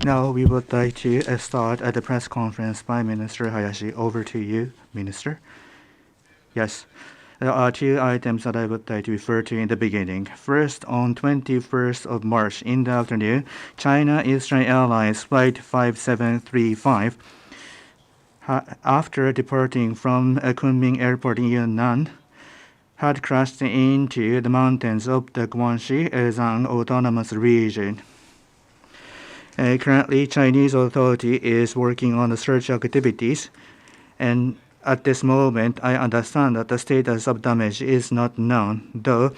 Now we would like to start at the press conference by Minister Hayashi. Over to you, Minister. Yes. There are two items that I would like to refer to in the beginning. First, on 21st of March in the afternoon, China Eastern Airlines Flight 5735, after departing from Kunming Airport in Yunnan, had crashed into the mountains of the Guangxi-Zhang Autonomous Region. Currently, Chinese authority is working on the search activities, and at this moment, I understand that the status of damage is not known, though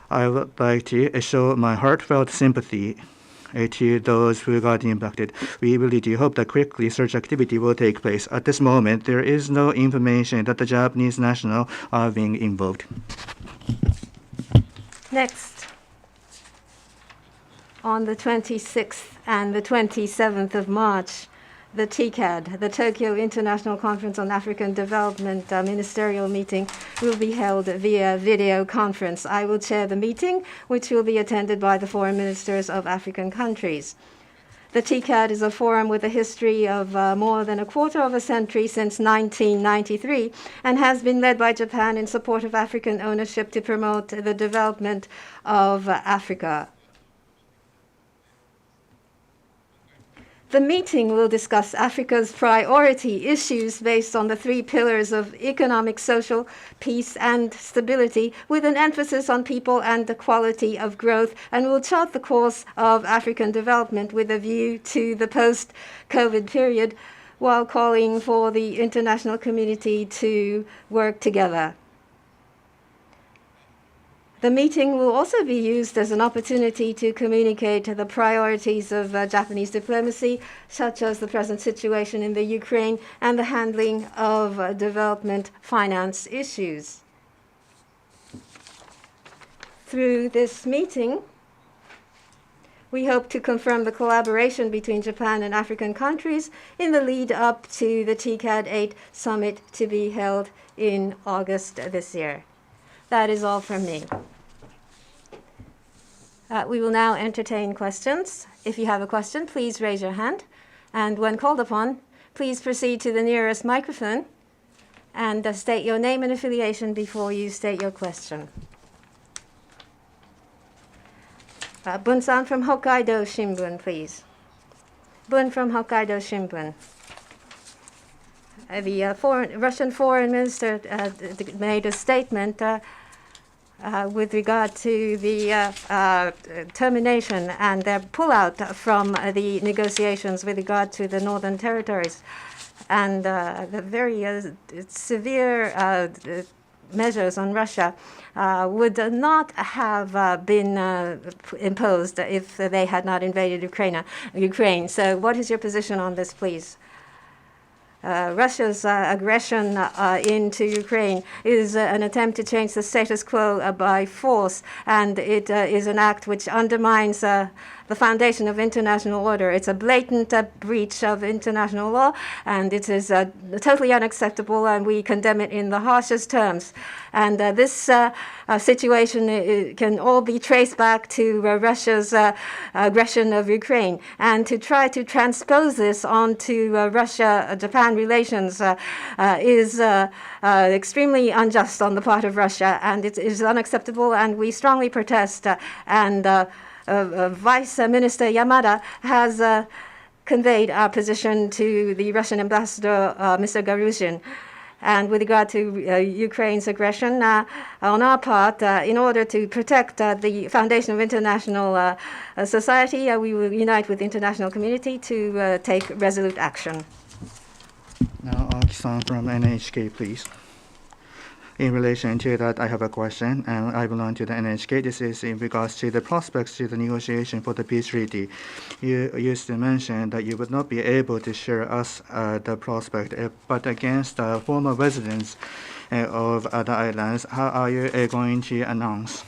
I would like to show my heartfelt sympathy to those who got impacted. We really do hope that quickly search activity will take place. At this moment, there is no information that the Japanese nationals are being involved. Next, on the 26th and the 27th of March, the TICAD, the Tokyo International Conference on African Development ministerial meeting, will be held via video conference. I will chair the meeting, which will be attended by the foreign ministers of African countries. The TICAD is a forum with a history of more than a quarter of a century, since 1993, and has been led by Japan in support of African ownership to promote the development of Africa. The meeting will discuss Africa's priority issues based on the three pillars of economic, social, peace, and stability, with an emphasis on people and the quality of growth, and will chart the course of African development with a view to the post-COVID period, while calling for the international community to work together. The meeting will also be used as an opportunity to communicate the priorities of Japanese diplomacy, such as the present situation in the Ukraine and the handling of development finance issues. Through this meeting, we hope to confirm the collaboration between Japan and African countries in the lead up to the TICAD 8 summit to be held in August this year. That is all from me. We will now entertain questions. If you have a question, please raise your hand. And when called upon, please proceed to the nearest microphone and state your name and affiliation before you state your question. Bun-san from Hokkaido Shimbun, please. Bun from Hokkaido Shimbun. The Russian foreign minister made a statement with regard to the termination and their pullout from the negotiations with regard to the northern territories, and the very severe measures on Russia would not have been imposed if they had not invaded Ukraine. So what is your position on this, please? Russia's aggression into Ukraine is an attempt to change the status quo by force, and it is an act which undermines the foundation of international order. It's a blatant breach of international law, and it is totally unacceptable, and we condemn it in the harshest terms. And this situation can all be traced back to Russia's aggression of Ukraine. And to try to transpose this onto Russia-Japan relations is extremely unjust on the part of Russia, and it is unacceptable, and we strongly protest. Vice Minister Yamada has conveyed our position to the Russian ambassador, Mr. Garuzhin. And with regard to Ukraine's aggression, on our part, in order to protect the foundation of international society, we will unite with the international community to take resolute action. Now, Aki-san from NHK, please. In relation to that, I have a question, and I belong to the NHK. This is in regards to the prospects to the negotiation for the peace treaty. You used to mention that you would not be able to share us the prospect, but against the former residents of the islands, how are you going to announce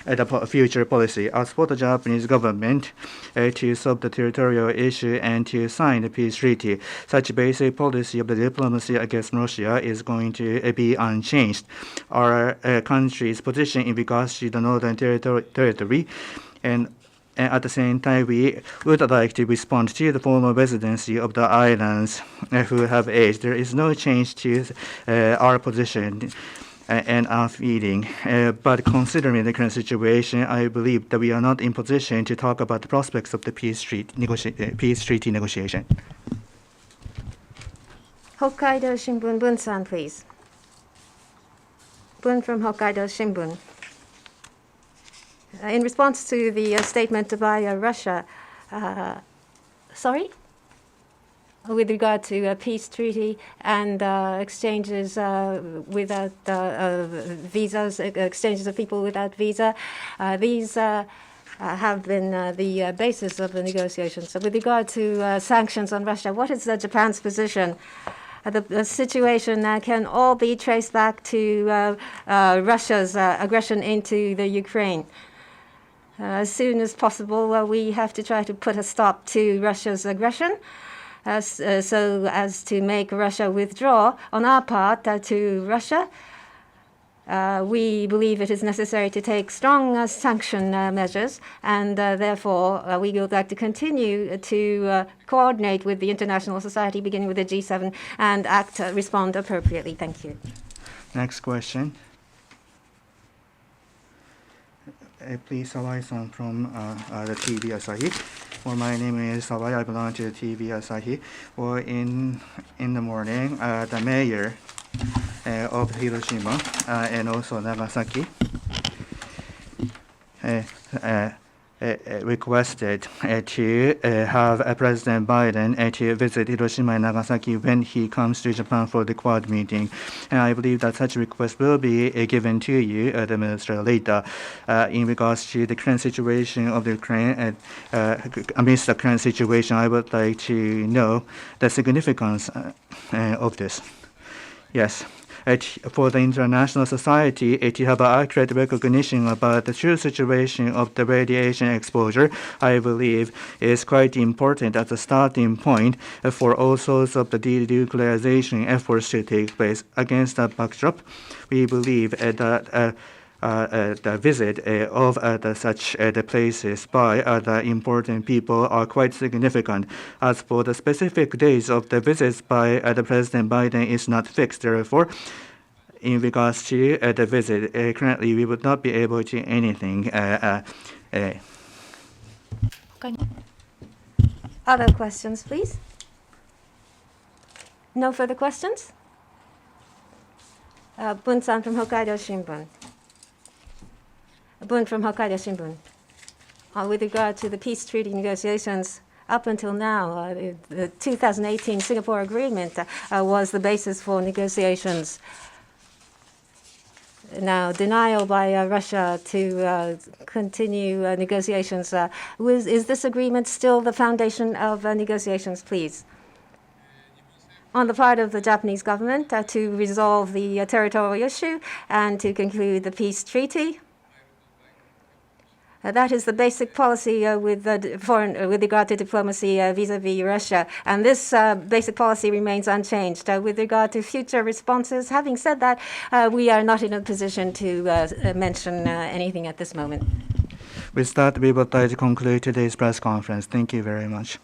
the future policy? As for the Japanese government to solve the territorial issue and to sign the peace treaty, such basic policy of the diplomacy against Russia is going to be unchanged. Our country's position in regards to the northern territory, and And at the same time, we would like to respond to the former residency of the islands who have aged. There is no change to our position and our feeling. But considering the current situation, I believe that we are not in position to talk about the prospects of the peace treaty negotiation. Hokkaido Shimbun, Bun-san, please. Bun from Hokkaido Shimbun. In response to the statement by Russia, with regard to a peace treaty and exchanges without visas, exchanges of people without visa, these have been the basis of the negotiations. So with regard to sanctions on Russia, what is Japan's position? The situation can all be traced back to Russia's aggression into the Ukraine. As soon as possible, we have to try to put a stop to Russia's aggression so as to make Russia withdraw. On our part, to Russia, we believe it is necessary to take strong sanction measures, and therefore we would like to continue to coordinate with the international society, beginning with the G7, and respond appropriately. Thank you. Next question. Please, Sawai-san from the TV Asahi. Well, my name is Sawai. I belong to the TV Asahi. Well, in the morning, the mayor of Hiroshima and also Nagasaki requested to have President Biden to visit Hiroshima and Nagasaki when he comes to Japan for the Quad meeting. And I believe that such a request will be given to you, the Minister, later. In regards to the current situation of the Ukraine, amidst the current situation, I would like to know the significance of this. Yes. For the international society to have an accurate recognition about the true situation of the radiation exposure, I believe is quite important as a starting point for all sorts of the denuclearization efforts to take place. Against that backdrop, we believe that the visit of such the places by the important people are quite significant. As for the specific days of the visits by the President Biden is not fixed. Therefore, in regards to the visit, currently we would not be able to anything. Other questions, please? No further questions? Bun-san from Hokkaido Shimbun. Bun from Hokkaido Shimbun. With regard to the peace treaty negotiations, up until now, the 2018 Singapore Agreement was the basis for negotiations. Now, denial by Russia to continue negotiations. Is this agreement still the foundation of negotiations, please? On the part of the Japanese government to resolve the territorial issue and to conclude the peace treaty. That is the basic policy with regard to diplomacy vis-à-vis Russia, and this basic policy remains unchanged. With regard to future responses, having said that, we are not in a position to mention anything at this moment. With that, we would like to conclude today's press conference. Thank you very much.